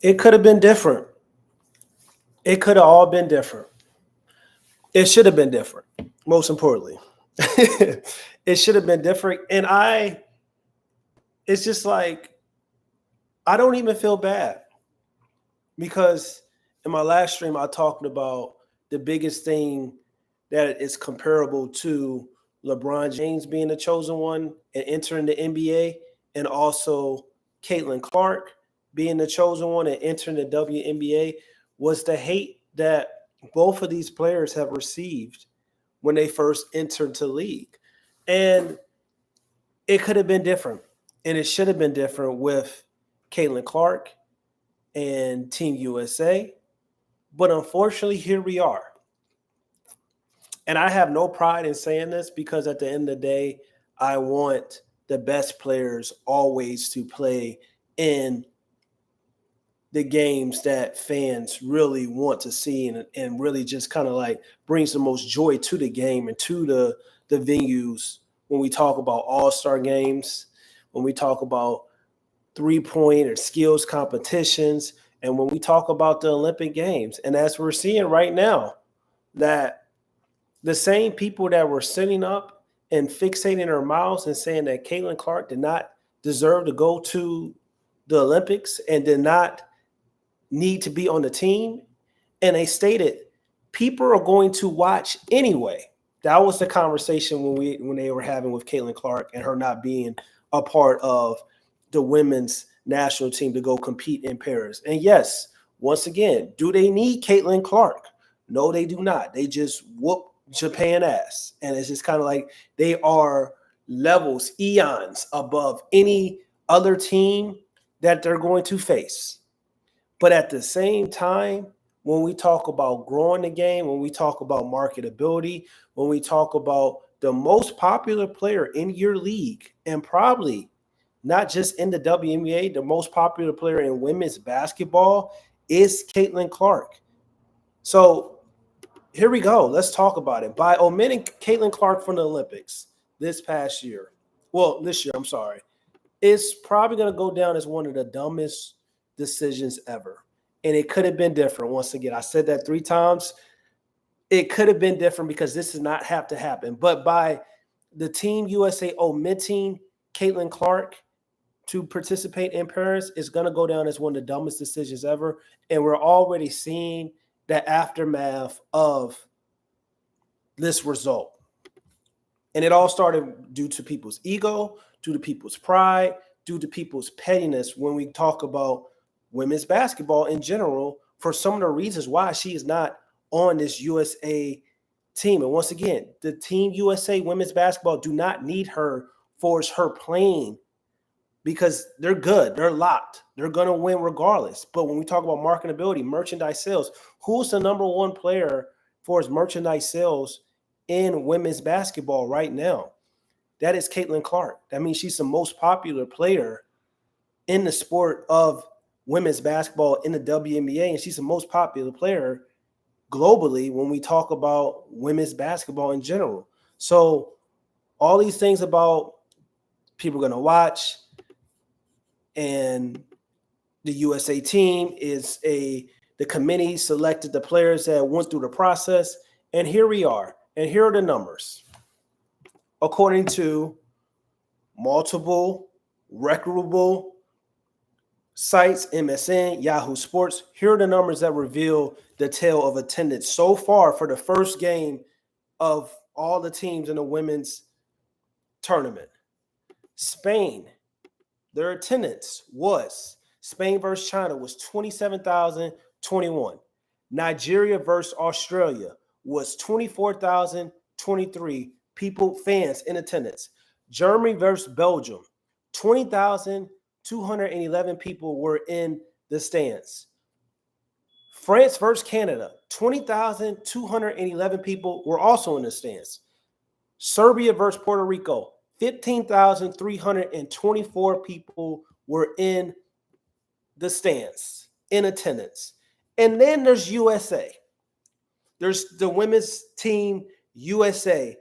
It could have been different. It could have all been different. It should have been different. Most importantly, it should have been different. And it's just like I don't even feel bad because in my last stream I talked about the biggest thing that is comparable to LeBron James being the chosen one and entering the NBA, and also Caitlin Clark being the chosen one and entering the WNBA was the hate that both of these players have received when they first entered the league. And it could have been different. And it should have been different with Caitlin Clark and Team USA. But unfortunately, here we are. And I have no pride in saying this because at the end of the day, I want the best players always to play in the games that fans really want to see and really just kind of like brings the most joy to the game and to the venues when we talk about all-star games, when we talk about three-point or skills competitions, and when we talk about the Olympic Games. And as we're seeing right now, that the same people that were sitting up and fixating their mouths and saying that Caitlin Clark did not deserve to go to the Olympics and did not need to be on the team, and they stated people are going to watch anyway. That was the conversation when they were having with Caitlin Clark and her not being a part of the women's national team to go compete in Paris. And yes, once again, do they need Caitlin Clark? No, they do not. They just whoop Japan ass. And it's just kind of like they are levels, eons above any other team that they're going to face. But at the same time, when we talk about growing the game, when we talk about marketability, when we talk about the most popular player in your league, and probably not just in the WNBA, the most popular player in women's basketball is Caitlin Clark. So here we go. Let's talk about it. By omitting Caitlin Clark from the Olympics this past year, this year, I'm sorry, it's probably going to go down as one of the dumbest decisions ever. And it could have been different. Once again, I said that 3 times. It could have been different because this does not have to happen. But by the Team USA omitting Caitlin Clark to participate in Paris, it's going to go down as one of the dumbest decisions ever. And we're already seeing the aftermath of this result. And it all started due to people's ego, due to people's pride, due to people's pettiness when we talk about women's basketball in general for some of the reasons why she is not on this USA team. And once again, the Team USA women's basketball do not need her for her playing because they're good. They're locked. They're going to win regardless. But when we talk about marketability, merchandise sales, who's the number one player for his merchandise sales in women's basketball right now? That is Caitlin Clark. That means she's the most popular player in the sport of women's basketball in the WNBA, and she's the most popular player globally when we talk about women's basketball in general. So all these things about people are going to watch, and the USA team is the committee selected the players that went through the process, and here we are. And here are the numbers. According to multiple reputable sites, MSN, Yahoo Sports, here are the numbers that reveal the tale of attendance so far for the first game of all the teams in the women's tournament. Spain, their attendance was, Spain versus China was 27,021. Nigeria versus Australia was 24,023 people, fans in attendance. Germany versus Belgium, 20,211 people were in the stands. France versus Canada, 20,211 people were also in the stands. Serbia versus Puerto Rico, 15,324 people were in the stands, in attendance. And then there's USA. There's the women's team USA,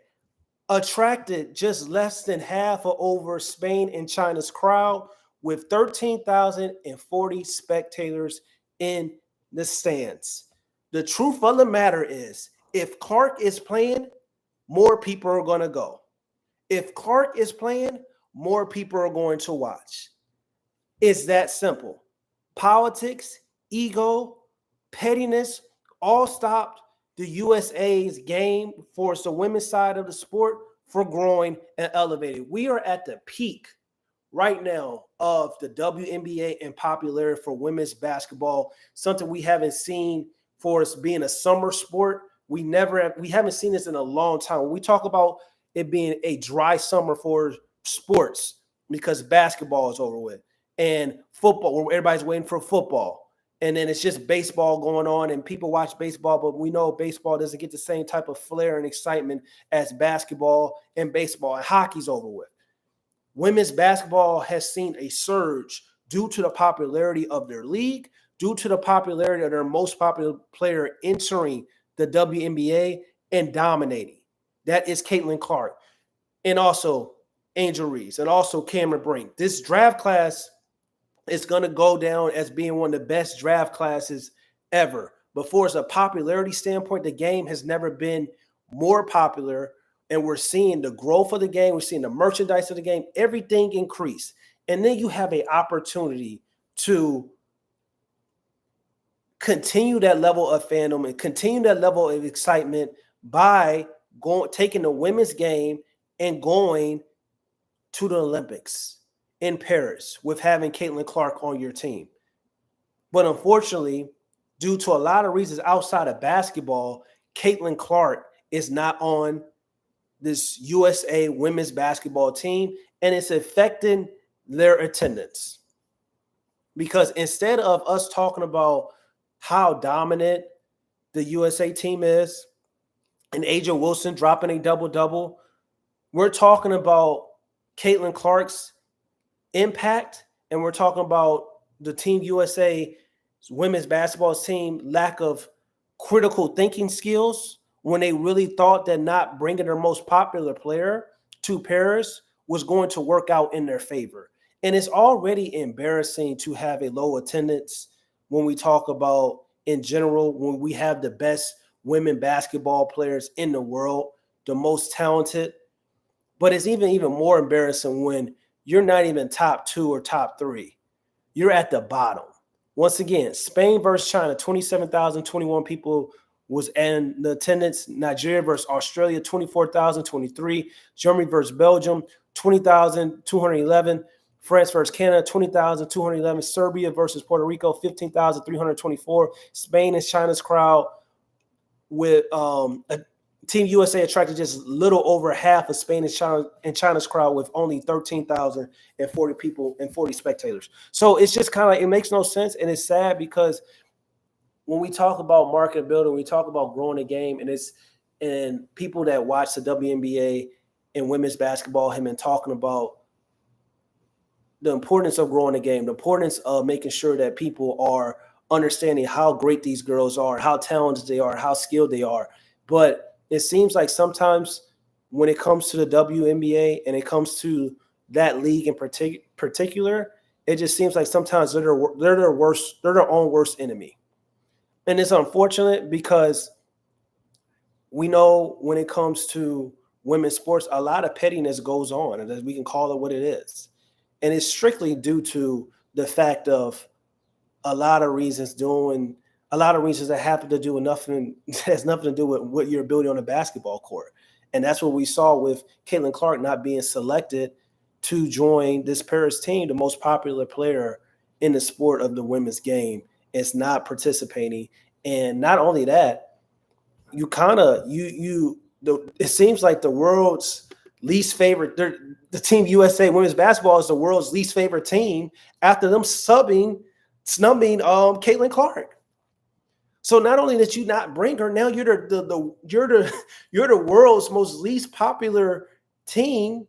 attracted just less than half of over Spain and China's crowd with 13,040 spectators in the stands. The truth of the matter is, if Clark is playing, more people are going to go. If Clark is playing, more people are going to watch. It's that simple. Politics, ego, pettiness all stopped the USA's game for the women's side of the sport from growing and elevating. We are at the peak right now of the WNBA and popularity for women's basketball, something we haven't seen for us being a summer sport. We haven't seen this in a long time. When we talk about it being a dry summer for sports because basketball is over with and football, where everybody's waiting for football. And then it's just baseball going on and people watch baseball, but we know baseball doesn't get the same type of flair and excitement as basketball and baseball, and hockey's over with. Women's basketball has seen a surge due to the popularity of their league, due to the popularity of their most popular player entering the WNBA and dominating. That is Caitlin and also Angel Reese and also Cameron Brink. This draft class is going to go down as being one of the best draft classes ever. But for a popularity standpoint, the game has never been more popular. And we're seeing the growth of the game. We're seeing the merchandise of the game, everything increase. And then you have an opportunity to continue that level of fandom and continue that level of excitement by taking the women's game and going to the Olympics in Paris with having Caitlin Clark on your team. But unfortunately, due to a lot of reasons outside of basketball, Caitlin Clark is not on this USA women's basketball team, and it's affecting their attendance. Because instead of us talking about how dominant the USA team is and Aja Wilson dropping a double-double, we're talking about Caitlin Clark's impact, and we're talking about the Team USA women's basketball team lack of critical thinking skills when they really thought that not bringing their most popular player to Paris was going to work out in their favor. And it's already embarrassing to have a low attendance when we talk about, in general, when we have the best women basketball players in the world, the most talented. But it's even more embarrassing when you're not even top 2 or top 3. You're at the bottom. Once again, Spain versus China, 27,021 people was in the attendance. Nigeria versus Australia, 24,023. Germany versus Belgium, 20,211. France versus Canada, 20,211. Serbia versus Puerto Rico, 15,324. Spain and China's crowd with Team USA attracted just little over half of Spain and China's crowd with only 13,040 people and 40 spectators. So it's just kind of like, it makes no sense, and it's sad because when we talk about market building, we talk about growing the game, and people that watch the WNBA and women's basketball have been talking about the importance of growing the game, the importance of making sure that people are understanding how great these girls are, how talented they are, how skilled they are. But it seems like sometimes when it comes to the WNBA and it comes to that league in particular, it just seems like sometimes they're their own worst enemy. And it's unfortunate because we know when it comes to women's sports, a lot of pettiness goes on, and we can call it what it is. And it's strictly due to the fact of a lot of reasons that happen to do with nothing, has nothing to do with what you're building on a basketball court. And that's what we saw with Caitlin Clark not being selected to join this Paris team, the most popular player in the sport of the women's game, is not participating. And not only that, it seems like the world's least favorite, the Team USA women's basketball is the world's least favorite team after them snubbing Caitlin Clark. So not only that you not bring her, now you're the world's most least popular team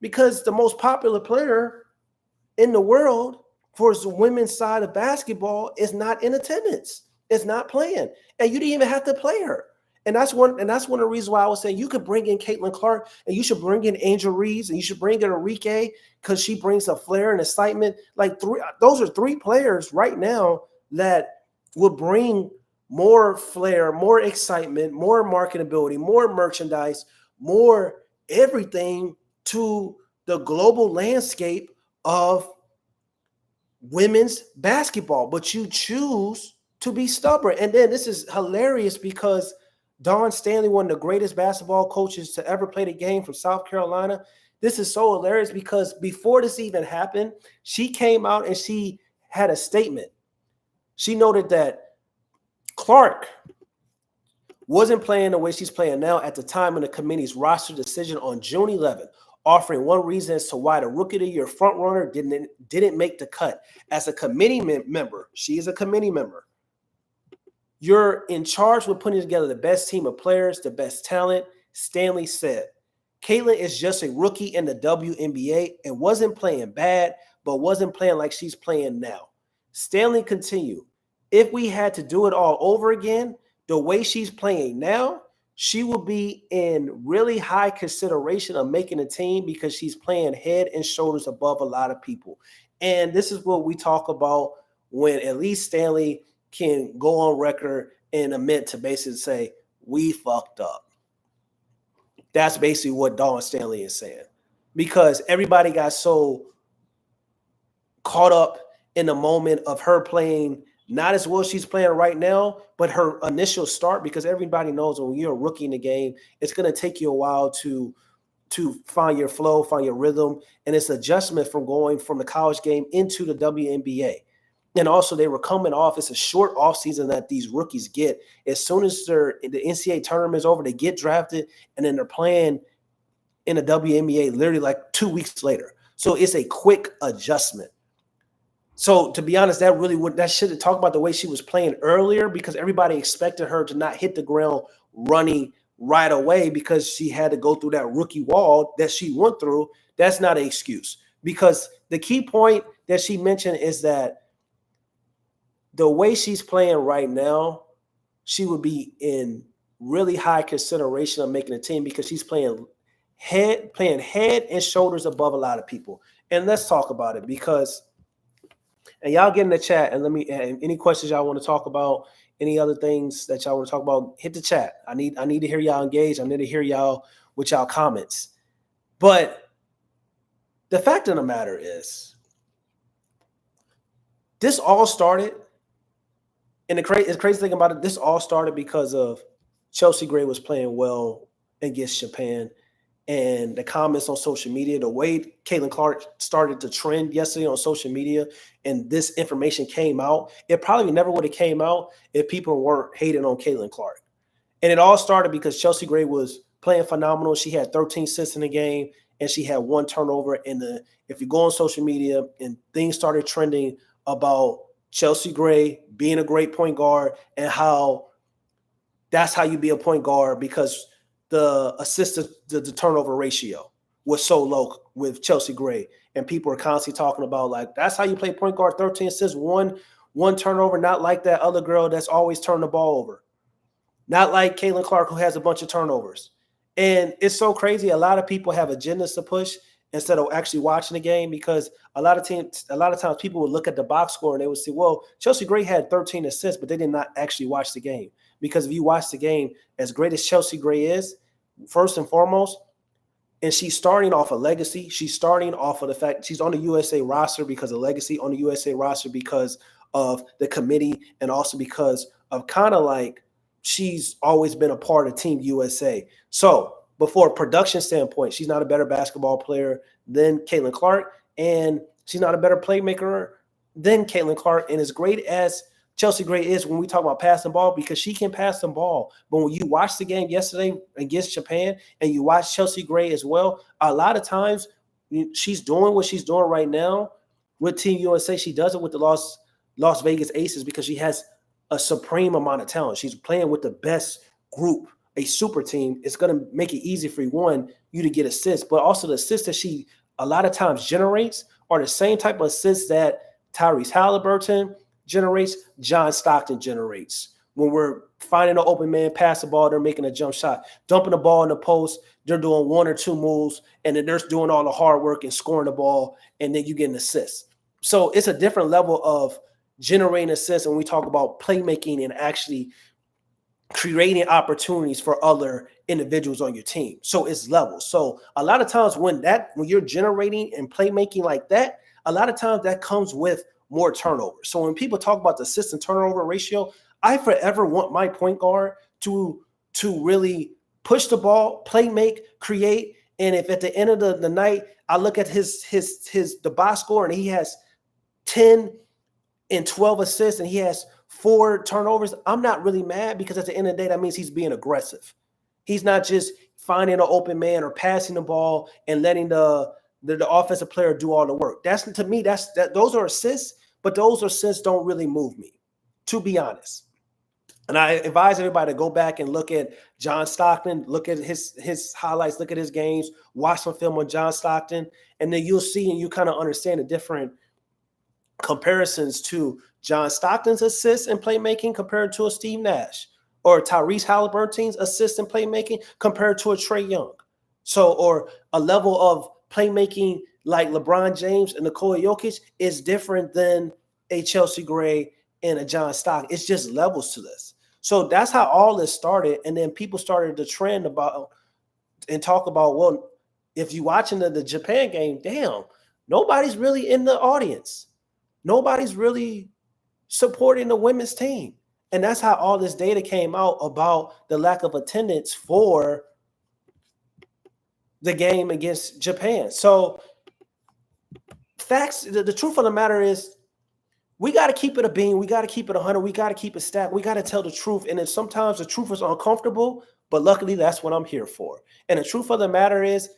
because the most popular player in the world for the women's side of basketball is not in attendance. It's not playing. And you didn't even have to play her. And that's one of the reasons why I was saying you could bring in Caitlin Clark and you should bring in Angel Reeves and you should bring in Enrique because she brings a flair and excitement. Like those are three players right now that will bring more flair, more excitement, more marketability, more merchandise, more everything to the global landscape of women's basketball. But you choose to be stubborn. And then this is hilarious because Dawn Stanley, one of the greatest basketball coaches to ever play the game from South Carolina. This is so hilarious because before this even happened, she came out and she had a statement. She noted that Clark wasn't playing the way she's playing now at the time of the committee's roster decision on June 11th, offering one reason as to why the Rookie of the Year frontrunner didn't make the cut. As a committee member, she is a committee member. You're in charge with putting together the best team of players, the best talent, Stanley said. Caitlin is just a rookie in the WNBA and wasn't playing bad, but wasn't playing like she's playing now. Stanley continued, if we had to do it all over again, the way she's playing now, she will be in really high consideration of making a team because she's playing head and shoulders above a lot of people. And this is what we talk about when at least Stanley can go on record and admit to basically say, we fucked up. That's basically what Dawn Stanley is saying. Because everybody got so caught up in the moment of her playing not as well as she's playing right now, but her initial start, because everybody knows when you're a rookie in the game, it's going to take you a while to find your flow, find your rhythm, and it's adjustment from going from the college game into the WNBA. And also they were coming off, it's a short offseason that these rookies get. As soon as the NCAA tournament is over, they get drafted, and then they're playing in the WNBA literally like 2 weeks later. So it's a quick adjustment. So to be honest, that should have talked about the way she was playing earlier, because everybody expected her to not hit the ground running right away because she had to go through that rookie wall that she went through. That's not an excuse, because the key point that she mentioned is that the way she's playing right now, she would be in really high consideration of making a team because she's playing head and shoulders above a lot of people. And let's talk about it, because and y'all get in the chat and any questions y'all want to talk about, any other things that y'all want to talk about, hit the chat. I need to hear y'all engage. I need to hear y'all with y'all comments. But the fact of the matter is, this all started, and the crazy thing about it, this all started because of Chelsea Gray was playing well against Japan. And the comments on social media, the way Caitlin Clark started to trend yesterday on social media, and this information came out, it probably never would have came out if people weren't hating on Caitlin Clark. And it all started because Chelsea Gray was playing phenomenal. She had 13 assists in the game, and she had 1 turnover. And if you go on social media, and things started trending about Chelsea Gray being a great point guard and how that's how you be a point guard, because the assist to the turnover ratio was so low with Chelsea Gray. And people are constantly talking about, like, that's how you play point guard, 13 assists, one turnover, not like that other girl that's always turning the ball over. Not like Caitlin Clark, who has a bunch of turnovers. And it's so crazy. A lot of people have agendas to push instead of actually watching the game, because a lot of times people would look at the box score and they would say, well, Chelsea Gray had 13 assists, but they did not actually watch the game. Because if you watch the game, as great as Chelsea Gray is, first and foremost, and she's starting off a legacy. She's starting off of the fact she's on the USA roster because of legacy, on the USA roster because of the committee, and also because of kind of like she's always been a part of Team USA. So before a production standpoint, she's not a better basketball player than Caitlin Clark, and she's not a better playmaker than Caitlin Clark. And as great as Chelsea Gray is when we talk about passing ball, because she can pass the ball. But when you watch the game yesterday against Japan and you watch Chelsea Gray as well, a lot of times she's doing what she's doing right now with Team USA. She does it with the Las Vegas Aces because she has a supreme amount of talent. She's playing with the best group, a super team. It's going to make it easy for you to get assists, but also the assists that she a lot of times generates are the same type of assists that Tyrese Halliburton generates, John Stockton generates. When we're finding an open man, pass the ball, they're making a jump shot. Dumping the ball in the post, they're doing 1 or 2 moves, and then they're doing all the hard work and scoring the ball, and then you get an assist. So it's a different level of generating assists when we talk about playmaking and actually creating opportunities for other individuals on your team. So it's levels. So a lot of times when you're generating and playmaking like that, a lot of times that comes with more turnovers. So when people talk about the assist and turnover ratio, I forever want my point guard to really push the ball, play make, create. And if at the end of the night, I look at the box score and he has 10 and 12 assists and he has 4 turnovers, I'm not really mad, because at the end of the day, that means he's being aggressive. He's not just finding an open man or passing the ball and letting the offensive player do all the work. To me, those are assists, but those assists don't really move me, to be honest. And I advise everybody to go back and look at John Stockton, look at his highlights, look at his games, watch some film on John Stockton, and then you'll see and you kind of understand the different comparisons to John Stockton's assists and playmaking compared to a Steve Nash, or Tyrese Halliburton's assists and playmaking compared to a Trae Young. So, or a level of playmaking like LeBron James and Nikola Jokic is different than a Chelsea Gray and a John Stockton. It's just levels to this. So that's how all this started. And then people started to trend about and talk about, well, if you're watching the Japan game, damn, nobody's really in the audience. Nobody's really supporting the women's team. And that's how all this data came out about the lack of attendance for the game against Japan. So facts, the truth of the matter is, we got to keep it a bean. We got to keep it 100. We got to keep it stacked. We got to tell the truth. And then sometimes the truth is uncomfortable, but luckily that's what I'm here for. And the truth of the matter is,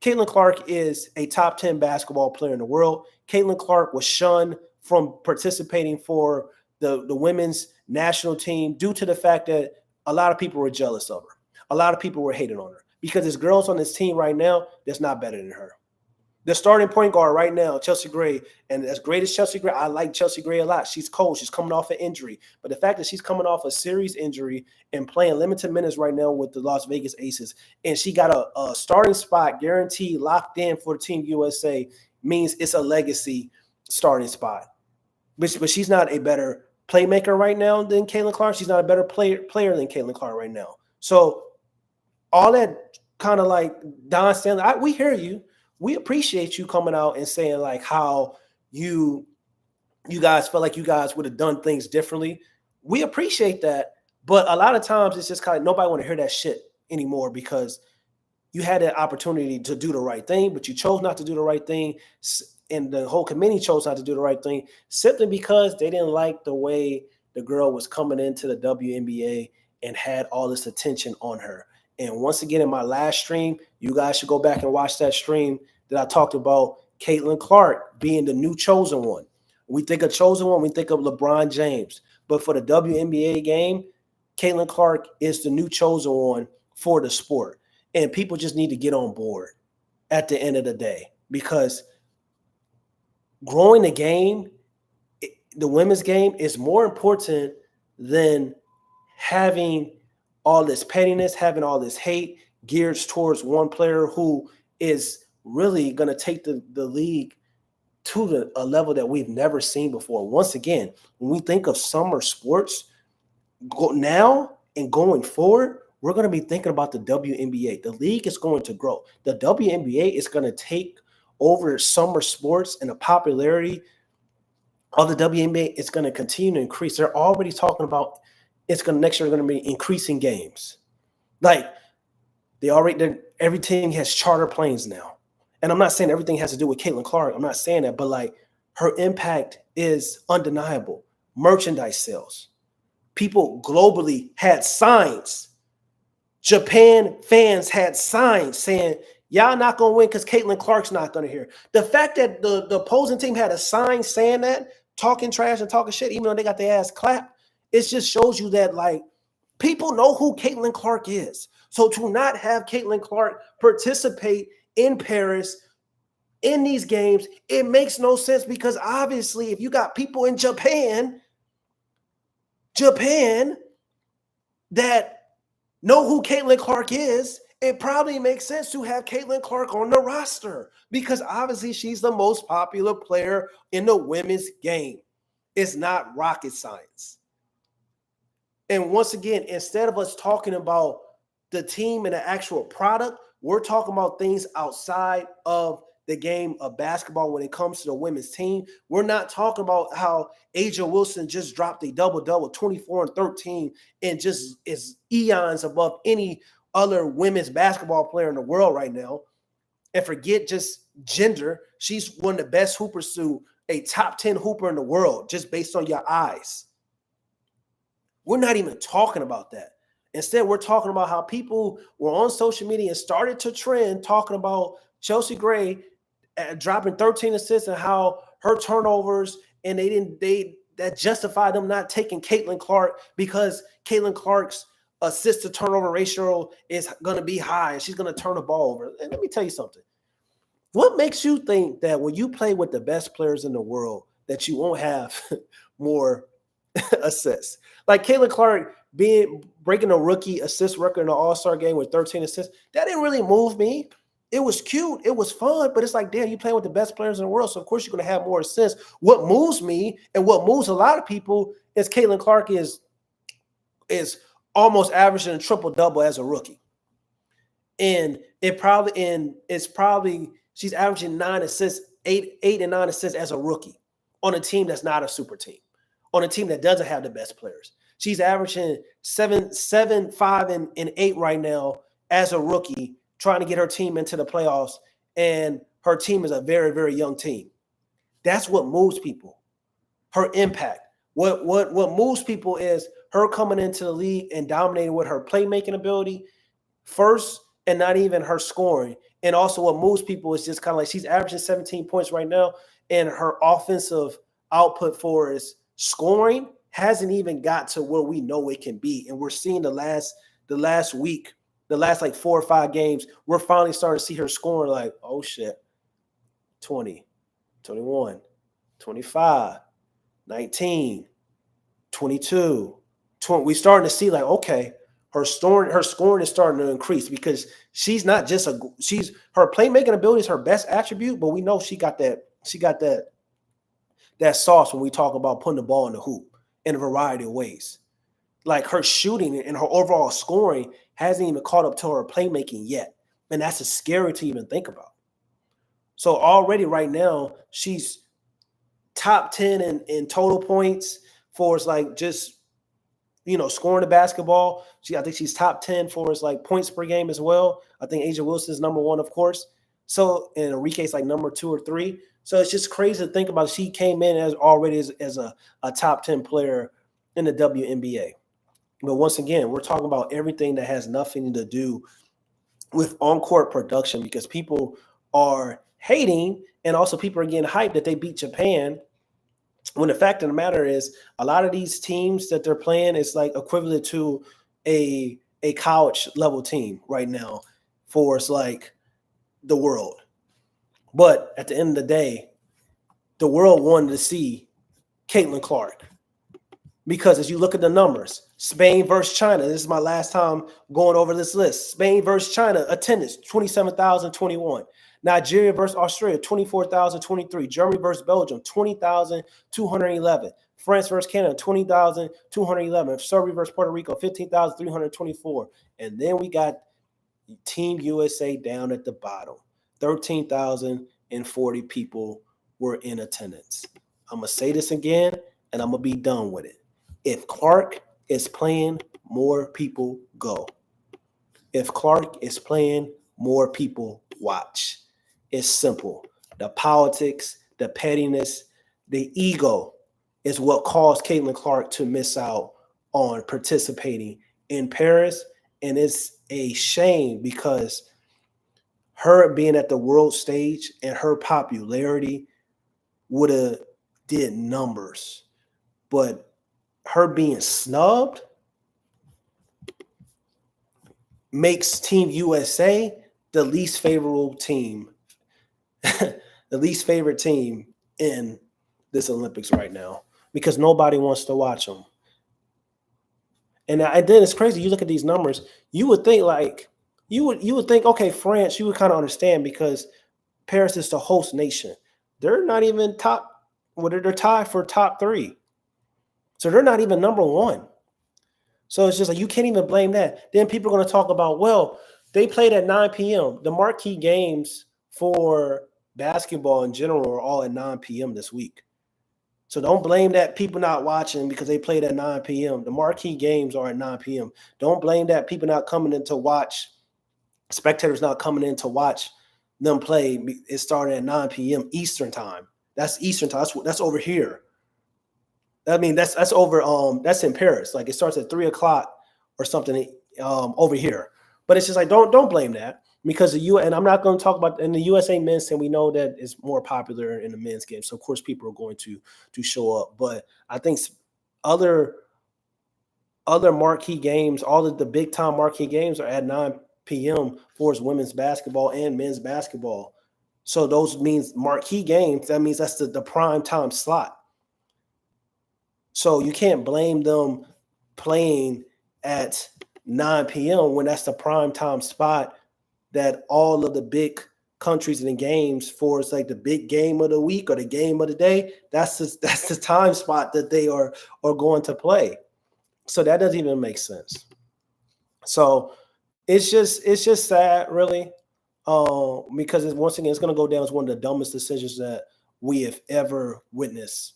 Caitlin Clark is a top 10 basketball player in the world. Caitlin Clark was shunned from participating for the women's national team due to the fact that a lot of people were jealous of her. A lot of people were hating on her because there's girls on this team right now that's not better than her. The starting point guard right now, Chelsea Gray, and as great as Chelsea Gray, I like Chelsea Gray a lot. She's cold. She's coming off an injury. But the fact that she's coming off a serious injury and playing limited minutes right now with the Las Vegas Aces, and she got a starting spot guaranteed locked in for Team USA, means it's a legacy starting spot. But she's not a better playmaker right now than Caitlin Clark. She's not a better player than Caitlin Clark right now. So all that kind of like Don Stanley, we hear you. We appreciate you coming out and saying like how you guys felt like you guys would have done things differently. We appreciate that. But a lot of times it's just kind of nobody want to hear that shit anymore because you had that opportunity to do the right thing, but you chose not to do the right thing. And the whole committee chose not to do the right thing simply because they didn't like the way the girl was coming into the WNBA and had all this attention on her. And once again, in my last stream, you guys should go back and watch that stream that I talked about Caitlin Clark being the new chosen one. We think of chosen one, we think of LeBron James. But for the WNBA game, Caitlin Clark is the new chosen one for the sport. And people just need to get on board at the end of the day because growing the game, the women's game, is more important than having all this pettiness, having all this hate geared towards one player who is really going to take the league to a level that we've never seen before. Once again, when we think of summer sports now and going forward, we're going to be thinking about the WNBA. The league is going to grow. The WNBA is going to take over summer sports, and the popularity of the WNBA is going to continue to increase. They're already talking about next year going to be increasing games. Like every team has charter planes now. And I'm not saying everything has to do with Caitlin Clark. I'm not saying that, but like her impact is undeniable. Merchandise sales. People globally had signs. Japan fans had signs saying, y'all not going to win because Caitlin Clark's not going to hear. The fact that the opposing team had a sign saying that, talking trash and talking shit, even though they got their ass clapped, it just shows you that like people know who Caitlin Clark is. So to not have Caitlin Clark participate in Paris in these games, it makes no sense because obviously if you got people in Japan Japan that know who Caitlin Clark is, it probably makes sense to have Caitlin Clark on the roster because obviously she's the most popular player in the women's game. It's not rocket science. And once again, instead of us talking about the team and the actual product, we're talking about things outside of the game of basketball when it comes to the women's team. We're not talking about how Aja Wilson just dropped a double-double, 24 and 13, and just is eons above any other women's basketball player in the world right now. And forget just gender. She's one of the best hoopers to a top 10 hooper in the world just based on your eyes. We're not even talking about that. Instead, we're talking about how people were on social media and started to trend talking about Chelsea Gray dropping 13 assists and how her turnovers, and that justified them not taking Caitlin Clark because Caitlin Clark's assist to turnover ratio is going to be high and she's going to turn the ball over. And let me tell you something. What makes you think that when you play with the best players in the world that you won't have more assists? Like Caitlin Clark breaking a rookie assist record in the All-Star game with 13 assists, that didn't really move me. It was cute. It was fun, but it's like, damn, you playing with the best players in the world, so of course you're going to have more assists. What moves me and what moves a lot of people is Caitlin Clark is almost averaging a triple-double as a rookie. And she's averaging 9 assists, 8 and 9 assists as a rookie on a team that's not a super team, on a team that doesn't have the best players. She's averaging 7, 5, and 8 right now as a rookie, trying to get her team into the playoffs, and her team is a very, very young team. That's what moves people, her impact. What moves people is her coming into the league and dominating with her playmaking ability first, and not even her scoring. And also what moves people is just kind of like she's averaging 17 points right now, and her offensive output for is scoring hasn't even got to where we know it can be. And we're seeing the last week, the last like 4 or 5 games, we're finally starting to see her scoring like, oh shit, 20, 21, 25, 19, 22, 20. We're starting to see like, okay, her scoring is starting to increase because she's not just her playmaking ability is her best attribute, but we know she got that sauce when we talk about putting the ball in the hoop in a variety of ways. Like her shooting and her overall scoring hasn't even caught up to her playmaking yet. And that's scary to even think about. So already right now, she's top 10 in total points for like just, scoring the basketball. I think she's top 10 for like points per game as well. I think Aja Wilson is number 1, of course. So, and Enrique's like number 2 or 3. So it's just crazy to think about. She came in as a top 10 player in the WNBA. But once again, we're talking about everything that has nothing to do with on-court production because people are hating and also people are getting hyped that they beat Japan, when the fact of the matter is a lot of these teams that they're playing is like equivalent to a college level team right now for it's like the world. But at the end of the day, the world wanted to see Caitlin Clark. Because as you look at the numbers, Spain versus China, this is my last time going over this list. Spain versus China, attendance, 27,021. Nigeria versus Australia, 24,023. Germany versus Belgium, 20,211. France versus Canada, 20,211. Serbia versus Puerto Rico, 15,324. And then we got Team USA down at the bottom. 13,040 people were in attendance. I'm going to say this again, and I'm going to be done with it. If Clark is playing, more people go. If Clark is playing, more people watch. It's simple. The politics, the pettiness, the ego is what caused Caitlin Clark to miss out on participating in Paris. And it's a shame because her being at the world stage and her popularity would have did numbers. But her being snubbed makes Team USA the least favorable team, the least favorite team in this Olympics right now because nobody wants to watch them. And then it's crazy. You look at these numbers, you would think like you would think, okay, France, you would kind of understand because Paris is the host nation. They're not even top. Well, they're tied for top 3, so they're not even number 1. So it's just like you can't even blame that. Then people are going to talk about, well, they played at 9 p.m. The marquee games for basketball in general are all at 9 p.m. this week. So don't blame that people not watching because they played at 9 p.m. The marquee games are at 9 p.m. Don't blame that people not coming in to watch, spectators not coming in to watch them play. It started at 9 p.m. Eastern time. That's Eastern time. That's over here. I mean, that's over. That's in Paris. Like it starts at 3 o'clock or something over here. But it's just like don't blame that because and I'm not going to talk about in the USA men's team. We know that it's more popular in the men's game, so of course people are going to show up. But I think other marquee games, all of the big time marquee games are at 9 p.m. for women's basketball and men's basketball. So those means marquee games. That means that's the prime time slot. So you can't blame them playing at 9 p.m. when that's the prime time spot that all of the big countries in the games for. It's like the big game of the week or the game of the day. That's the time spot that they are going to play. So that doesn't even make sense. So it's just sad, really, because once again, it's going to go down as one of the dumbest decisions that we have ever witnessed.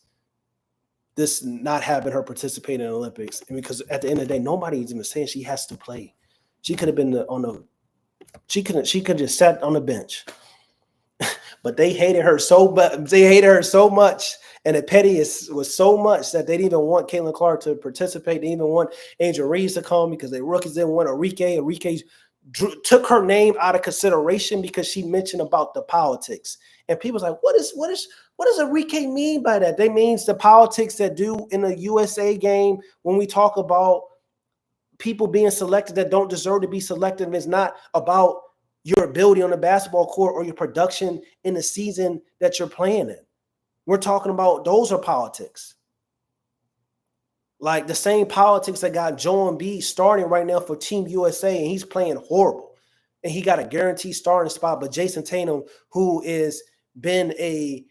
This not having her participate in the Olympics, and because at the end of the day, nobody's even saying she has to play. She could have been she could have just sat on the bench, but they hated her so much. They hated her so much, and the petty was so much that they didn't even want Caitlin Clark to participate. They didn't even want Angel Reeves to come because the rookies didn't want Enrique. Enrique took her name out of consideration because she mentioned about the politics. And people's like, what does Enrique mean by that? They means the politics that do in the USA game when we talk about people being selected that don't deserve to be selected. And it's not about your ability on the basketball court or your production in the season that you're playing in. We're talking about those are politics. Like the same politics that got Joel Embiid starting right now for Team USA, and he's playing horrible. And he got a guaranteed starting spot. But Jason Tatum, who is been a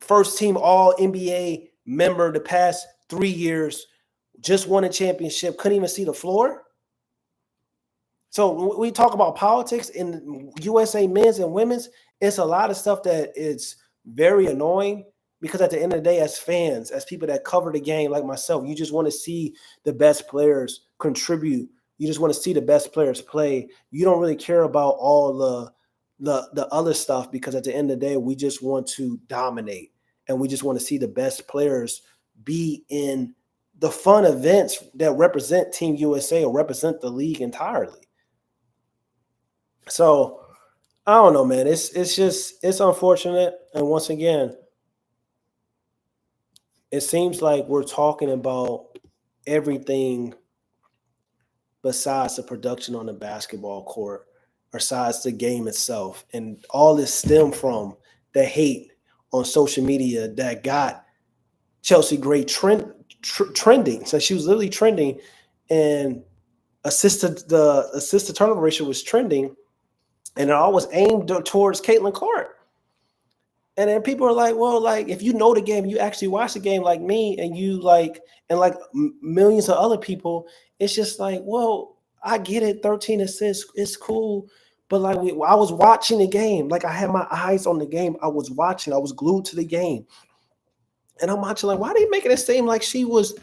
first-team All-NBA member the past 3 years, just won a championship, couldn't even see the floor. So when we talk about politics in USA men's and women's, it's a lot of stuff that is very annoying. Because at the end of the day, as fans, as people that cover the game like myself, you just want to see the best players contribute. You just want to see the best players play. You don't really care about all the other stuff because at the end of the day, we just want to dominate. And we just want to see the best players be in the fun events that represent Team USA or represent the league entirely. So I don't know, man. It's unfortunate. And once again, it seems like we're talking about everything besides the production on the basketball court, or besides the game itself. And all this stem from the hate on social media that got Chelsea Gray trending. So she was literally trending, and the assist to turnover ratio was trending, and it all was aimed towards Caitlin Clark. And then people are like, well, like, if you know the game, you actually watch the game like me and you like, and like millions of other people, it's just like, well, I get it. 13 assists, it's cool. But like, I was watching the game. Like I had my eyes on the game. I was watching. I was glued to the game. And I'm watching like, why are they making it seem like she was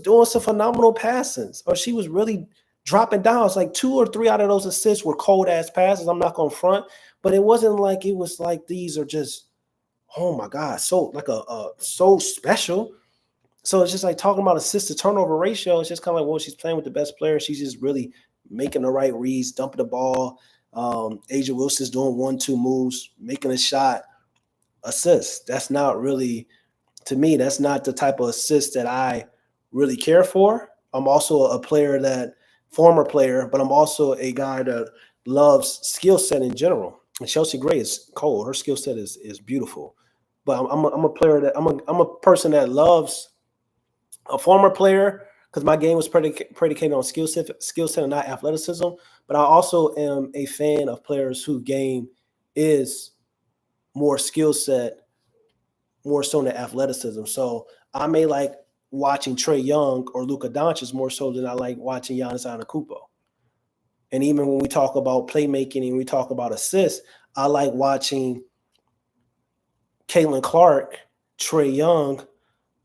doing some phenomenal passes or she was really dropping down? It's like 2 or 3 out of those assists were cold ass passes. I'm not going to front. But it wasn't like it was like these are just, oh my God, so like so special. So it's just like talking about assist to turnover ratio. It's just kind of like, well, she's playing with the best player. She's just really making the right reads, dumping the ball. Asia Wilson's doing 1-2 moves, making a shot, assist. That's not really, to me, that's not the type of assist that I really care for. I'm also a former player, but I'm also a guy that loves skill set in general. And Chelsea Gray is cold. Her skill set is beautiful. But I'm a player that I'm a person that loves a former player. because my game was predicated on skill set and not athleticism. But I also am a fan of players whose game is more skill set, more so than athleticism. So I may like watching Trae Young or Luka Doncic more so than I like watching Giannis Antetokounmpo. And even when we talk about playmaking and we talk about assists, I like watching Caitlin Clark, Trae Young,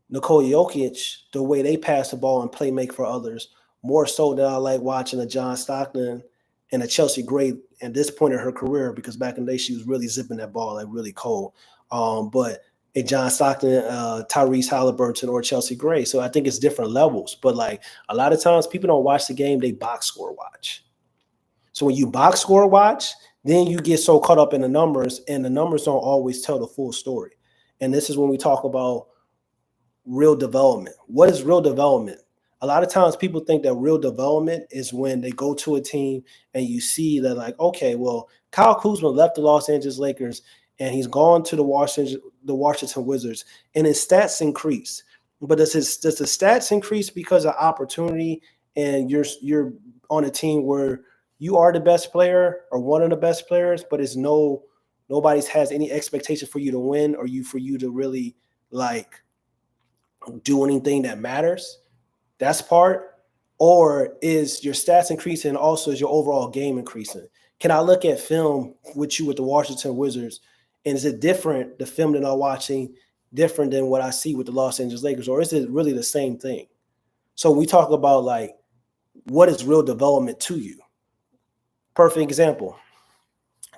Nikola Jokic, the way they pass the ball and play make for others, more so than I like watching a John Stockton and a Chelsea Gray at this point in her career, because back in the day she was really zipping that ball like really cold. But a John Stockton, Tyrese Halliburton, or Chelsea Gray. So I think it's different levels. But like a lot of times people don't watch the game, they box score watch. So when you box score watch, then you get so caught up in the numbers, and the numbers don't always tell the full story. And this is when we talk about real development. What is real development? A lot of times people think that real development is when they go to a team and you see that like, okay, well, Kyle Kuzma left the Los Angeles Lakers and he's gone to the Washington Wizards and his stats increase. But does the stats increase because of opportunity and you're on a team where you are the best player or one of the best players, but it's nobody's has any expectation for you to win or for you to really like do anything that matters? That's part. Or is your stats increasing and also is your overall game increasing? Can I look at film with you with the Washington Wizards, and is it different, the film that I'm watching, different than what I see with the Los Angeles Lakers, or is it really the same thing? So we talk about like, what is real development to you? Perfect example,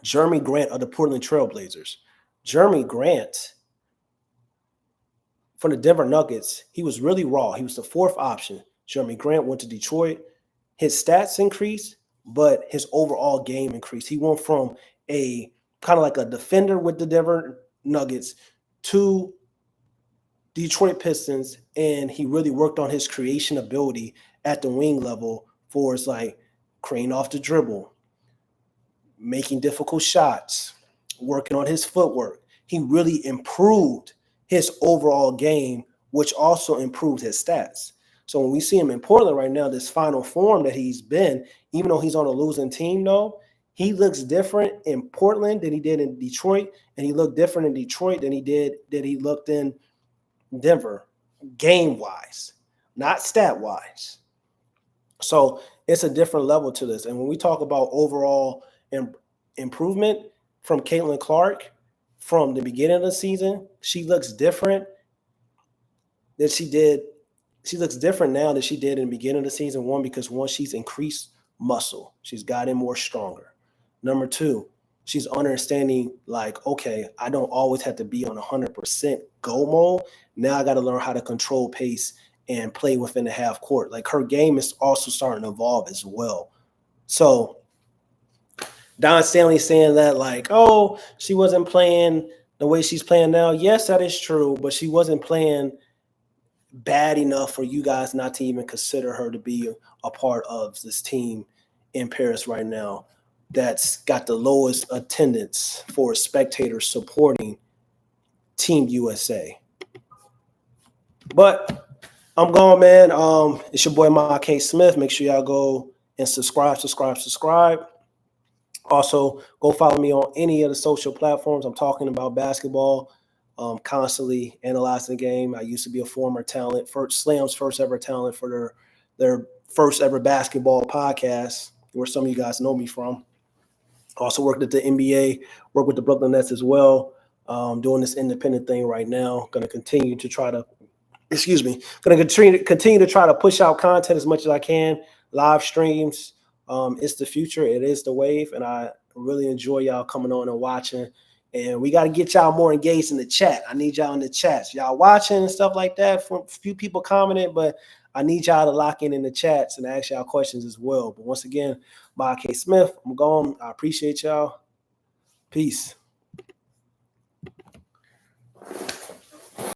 Jeremy Grant of the Portland Trailblazers. Jeremy Grant from the Denver Nuggets, he was really raw. He was the fourth option. Jeremy Grant went to Detroit. His stats increased, but his overall game increased. He went from a kind of like a defender with the Denver Nuggets to Detroit Pistons, and he really worked on his creation ability at the wing level for his like crane off the dribble, making difficult shots, working on his footwork. He really improved his overall game, which also improved his stats. So when we see him in Portland right now, this final form that he's been, even though he's on a losing team, though, he looks different in Portland than he did in Detroit, and he looked different in Detroit than he looked in Denver, game-wise, not stat-wise. So it's a different level to this. And when we talk about overall improvement from Caitlin Clark from the beginning of the season, she looks different than she did. She looks different now than she did in the beginning of the season. One, because she's increased muscle. She's gotten more stronger. Number two, she's understanding like, okay, I don't always have to be on 100% go mode. Now I got to learn how to control pace and play within the half court. Like her game is also starting to evolve as well. So Don Stanley saying that like, oh, she wasn't playing the way she's playing now. Yes, that is true, but she wasn't playing bad enough for you guys not to even consider her to be a part of this team in Paris right now that's got the lowest attendance for spectators supporting Team USA. But I'm going, man. It's your boy, Ma K. Smith. Make sure y'all go and subscribe. Also, go follow me on any of the social platforms. I'm talking about basketball, constantly analyzing the game. I used to be a former talent, Slam's first ever talent for their first ever basketball podcast, where some of you guys know me from. Also worked at the NBA, worked with the Brooklyn Nets as well. Doing this independent thing right now. Going to continue to try to try to push out content as much as I can. Live streams. It's the future. It is the wave. And I really enjoy y'all coming on and watching. And we got to get y'all more engaged in the chat. I need y'all in the chats. Y'all watching and stuff like that. A few people commented, but I need y'all to lock in the chats and ask y'all questions as well. But once again, my K. Smith, I'm gone. I appreciate y'all. Peace.